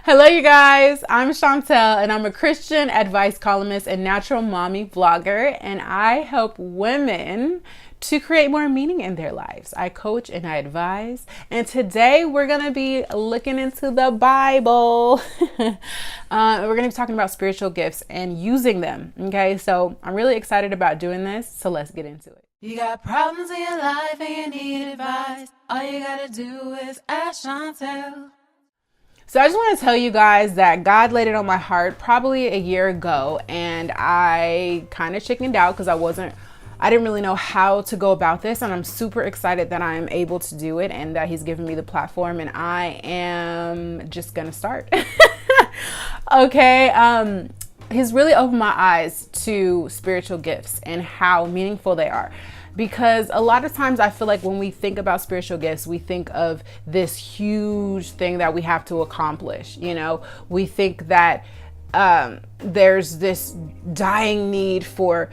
Hello, you guys. I'm Chauntel, and I'm a Christian advice columnist and natural mommy vlogger, and I help women to create more meaning in their lives. I coach and I advise, and today we're going to be looking into the Bible. We're going to be talking about spiritual gifts and using them. Okay, so I'm really excited about doing this, so let's get into it. You got problems in your life and you need advice. All you gotta do is ask Chauntel. So I just want to tell you guys that God laid it on my heart probably a year ago, and I kind of chickened out because I didn't really know how to go about this, and I'm super excited that I am able to do it and that he's given me the platform, and I am just gonna start. Okay, he's really opened my eyes to spiritual gifts and how meaningful they are. Because a lot of times I feel like when we think about spiritual gifts, we think of this huge thing that we have to accomplish. You know, we think that there's this dying need for,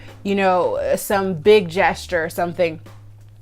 some big gesture or something,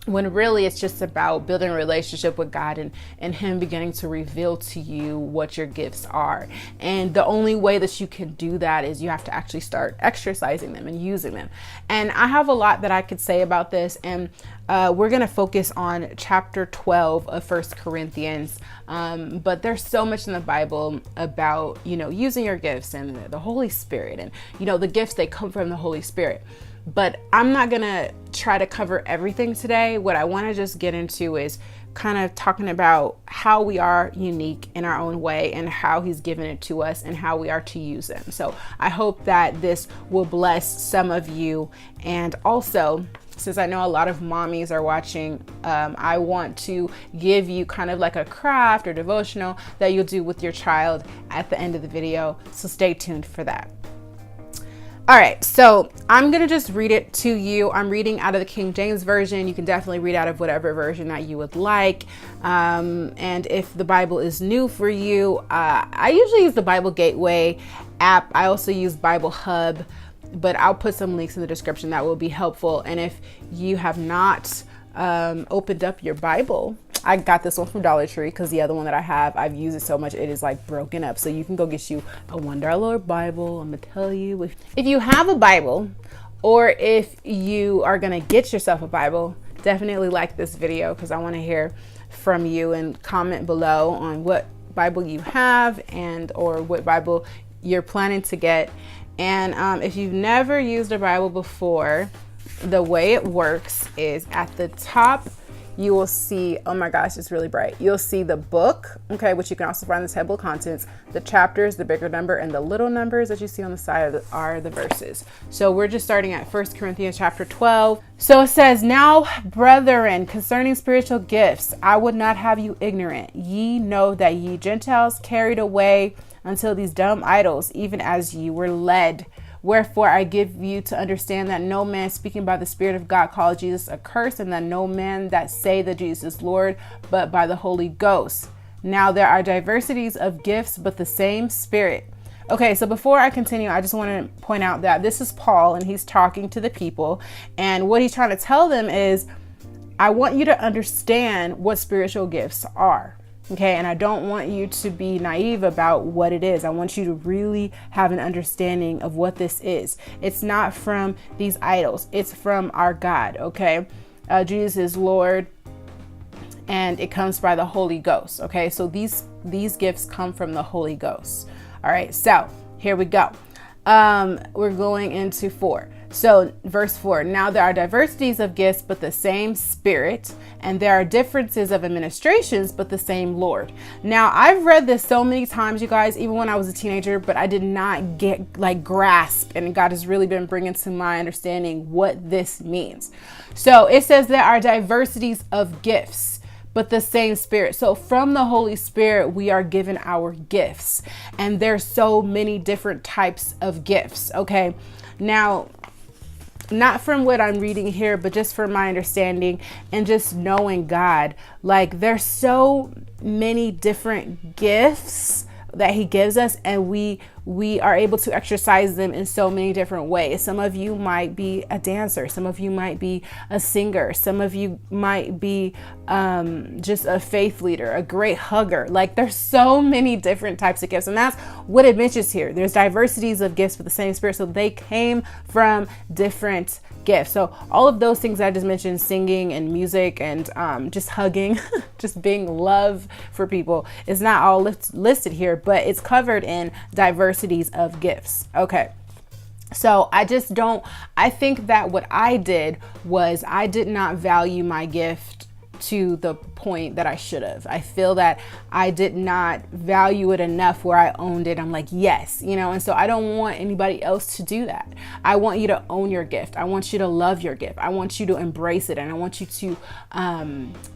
when really it's just about building a relationship with God and him beginning to reveal to you what your gifts are. And the only way that you can do that is you have to actually start exercising them and using them. And I have a lot that I could say about this, and we're going to focus on chapter 12 of 1 Corinthians. But there's so much in the Bible about, using your gifts and the Holy Spirit, and, the gifts, they come from the Holy Spirit. But I'm not going to try to cover everything today. What I want to just get into is kind of talking about how we are unique in our own way and how he's given it to us and how we are to use them. So I hope that this will bless some of you. And also, since I know a lot of mommies are watching, I want to give you kind of like a craft or devotional that you'll do with your child at the end of the video. So stay tuned for that. All right, so I'm going to just read it to you. I'm reading out of the King James Version. You can definitely read out of whatever version that you would like. And if the Bible is new for you, I usually use the Bible Gateway app. I also use Bible Hub, but I'll put some links in the description that will be helpful. And if you have not opened up your Bible, I got this one from Dollar Tree because the other one that I have, I've used it so much it is like broken up. So you can go get you a $1 Bible. I'm gonna tell you, if you have a Bible, or if you are gonna get yourself a Bible, definitely like this video because I want to hear from you, and comment below on what Bible you have and or what Bible you're planning to get. And if you've never used a Bible before, the way it works is at the top you will see, oh my gosh, it's really bright. You'll see the book, okay, which you can also find in the table of contents, the chapters, the bigger number, and the little numbers that you see on the side are the verses. So we're just starting at 1 Corinthians chapter 12. So it says, "Now, brethren, concerning spiritual gifts, I would not have you ignorant. Ye know that ye Gentiles carried away until these dumb idols, even as ye were led. Wherefore I give you to understand that no man speaking by the Spirit of God called Jesus accursed, and that no man that say that Jesus is Lord, but by the Holy Ghost. Now there are diversities of gifts, but the same Spirit." Okay, so before I continue, I just want to point out that this is Paul, and he's talking to the people, and what he's trying to tell them is, I want you to understand what spiritual gifts are. Okay, and I don't want you to be naive about what it is. I want you to really have an understanding of what this is. It's not from these idols. It's from our God, okay? Jesus is Lord, and it comes by the Holy Ghost, okay? So these gifts come from the Holy Ghost. All right, so here we go. We're going into 4. So verse 4, "Now there are diversities of gifts, but the same Spirit, and there are differences of administrations, but the same Lord." Now I've read this so many times, you guys, even when I was a teenager, but I did not grasp, and God has really been bringing to my understanding what this means. So it says there are diversities of gifts, but the same Spirit. So from the Holy Spirit, we are given our gifts, and there's so many different types of gifts. Okay. Now, not from what I'm reading here, but just from my understanding and just knowing God, like there's so many different gifts that he gives us, and we we are able to exercise them in so many different ways. Some of you might be a dancer. Some of you might be a singer. Some of you might be just a faith leader, a great hugger. Like, there's so many different types of gifts. And that's what it mentions here. There's diversities of gifts with the same Spirit. So they came from different gifts. So all of those things I just mentioned, singing and music and just hugging, just being love for people, is not all listed here, but it's covered in diversities of gifts. Okay. So I think that what I did was I did not value my gift to the point that I should have. I feel that I did not value it enough where I owned it. I'm like, yes, and so I don't want anybody else to do that. I want you to own your gift. I want you to love your gift. I want you to embrace it, and I want you to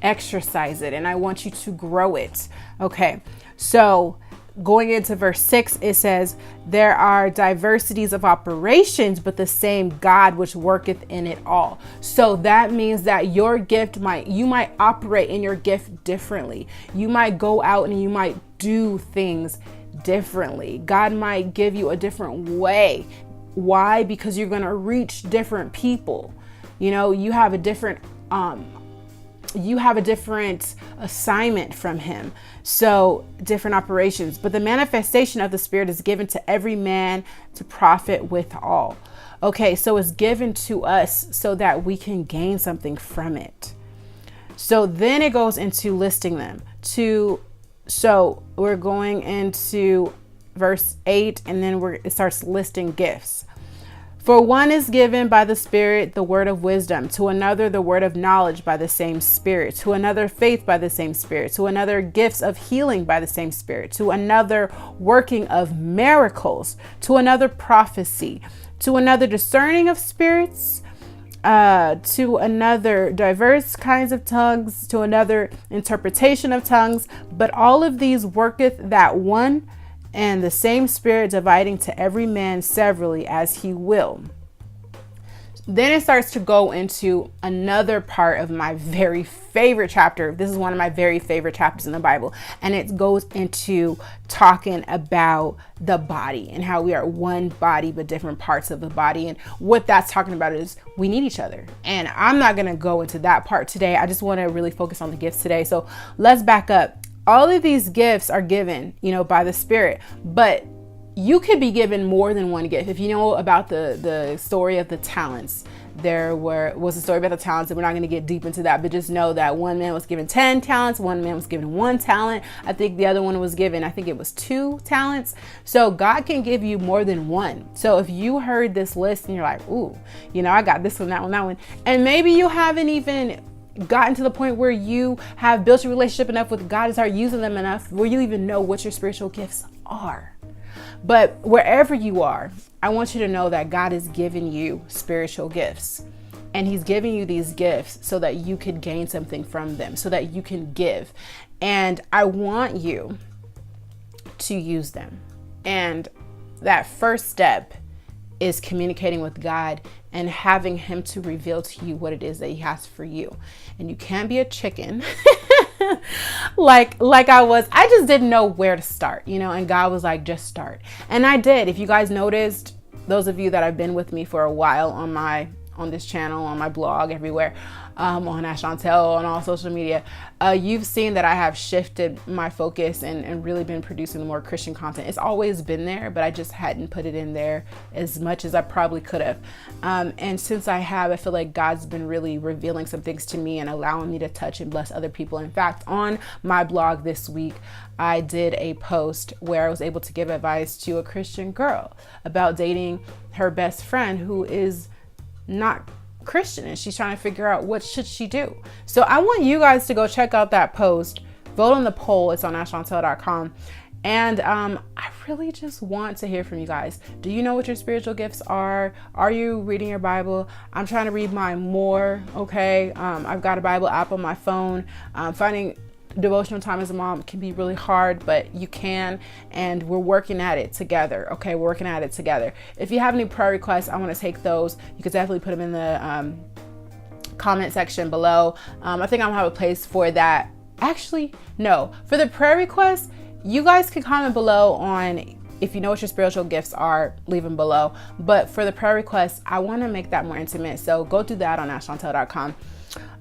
exercise it, and I want you to grow it. Okay. So going into verse 6, it says, there are diversities of operations, but the same God which worketh in it all. So that means that your gift you might operate in your gift differently. You might go out and you might do things differently. God might give you a different way. Why? Because you're going to reach different people. You have a different assignment from him. So different operations, but the manifestation of the Spirit is given to every man to profit withal. Okay. So it's given to us so that we can gain something from it. So then it goes into listing them so we're going into verse 8, and then it starts listing gifts. For one is given by the Spirit the word of wisdom, to another the word of knowledge by the same Spirit, to another faith by the same Spirit, to another gifts of healing by the same Spirit, to another working of miracles, to another prophecy, to another discerning of spirits, to another diverse kinds of tongues, to another interpretation of tongues. But all of these worketh that one and the same Spirit, dividing to every man severally as he will. Then it starts to go into another part of my very favorite chapter. This is one of my very favorite chapters in the Bible. And it goes into talking about the body and how we are one body, but different parts of the body. And what that's talking about is we need each other. And I'm not going to go into that part today. I just want to really focus on the gifts today. So let's back up. All of these gifts are given, by the Spirit, but you could be given more than one gift. If you know about the story of the talents, there was a story about the talents, and we're not going to get deep into that, but just know that one man was given 10 talents, one man was given 1 talent. I think the other one was given, I think it was 2 talents. So God can give you more than one. So if you heard this list and you're like, ooh, I got this one, that one, and maybe you haven't even gotten to the point where you have built a relationship enough with God and start using them enough where you even know what your spiritual gifts are. But wherever you are, I want you to know that God has given you spiritual gifts, and he's giving you these gifts so that you can gain something from them, so that you can give. And I want you to use them. And that first step is communicating with God and having him to reveal to you what it is that he has for you. And you can't be a chicken like I just didn't know where to start, and God was like, just start. And I did. If you guys noticed, those of you that have been with me for a while on this channel, on my blog, everywhere, on askchauntel, on all social media, you've seen that I have shifted my focus and really been producing more Christian content. It's always been there, but I just hadn't put it in there as much as I probably could have. And since I have, I feel like God's been really revealing some things to me and allowing me to touch and bless other people. In fact, on my blog this week, I did a post where I was able to give advice to a Christian girl about dating her best friend who is not Christian, and she's trying to figure out what should she do. So I want you guys to go check out that post, vote on the poll. It's on askchauntel.com. And I really just want to hear from you guys. Do you know what your spiritual gifts are? Are you reading your Bible? I'm trying to read mine more. Okay. I've got a Bible app on my phone. Finding devotional time as a mom can be really hard, but you can, and we're working at it together. Okay, we're working at it together. If you have any prayer requests, I want to take those. You could definitely put them in the comment section below. I think I'm gonna have a place for that. Actually, no, for the prayer requests, you guys can comment below on If you know what your spiritual gifts are, leave them below. But for the prayer requests, I want to make that more intimate. So go do that on askchauntel.com.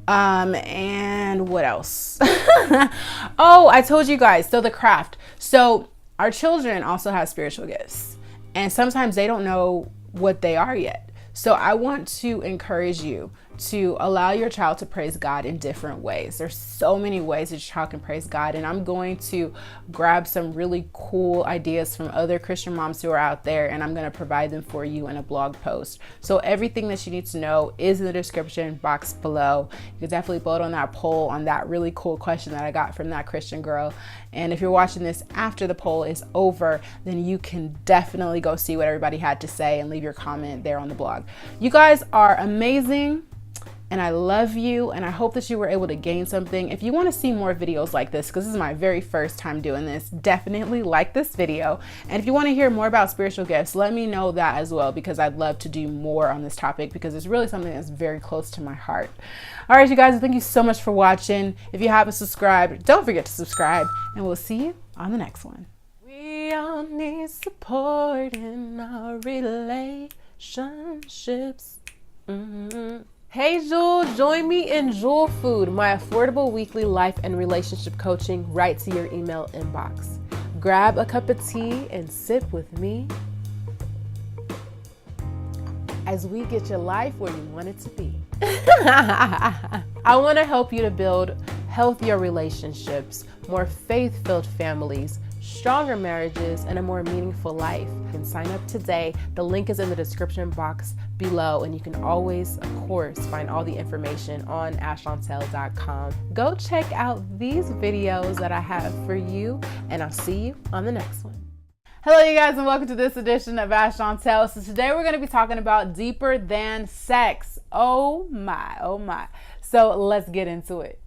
And what else? Oh, I told you guys, so the craft. So our children also have spiritual gifts, and sometimes they don't know what they are yet. So I want to encourage you to allow your child to praise God in different ways. There's so many ways that your child can praise God, and I'm going to grab some really cool ideas from other Christian moms who are out there, and I'm going to provide them for you in a blog post. So everything that you need to know is in the description box below. You can definitely vote on that poll on that really cool question that I got from that Christian girl. And if you're watching this after the poll is over, then you can definitely go see what everybody had to say and leave your comment there on the blog. You guys are amazing, and I love you, and I hope that you were able to gain something. If you want to see more videos like this, because this is my very first time doing this, definitely like this video. And if you want to hear more about spiritual gifts, let me know that as well, because I'd love to do more on this topic, because it's really something that's very close to my heart. All right, you guys, thank you so much for watching. If you haven't subscribed, don't forget to subscribe, and we'll see you on the next one. We all need support in our relationships. Hey Jewel, join me in Jewel Food, my affordable weekly life and relationship coaching right to your email inbox. Grab a cup of tea and sip with me as we get your life where you want it to be. I want to help you to build healthier relationships, more faith-filled families, stronger marriages, and a more meaningful life. You can sign up today. The link is in the description box below, and you can always, of course, find all the information on askchauntel.com. Go check out these videos that I have for you, and I'll see you on the next one. Hello, you guys, and welcome to this edition of Ask Chauntel. So today we're going to be talking about deeper than sex. Oh my, oh my. So let's get into it.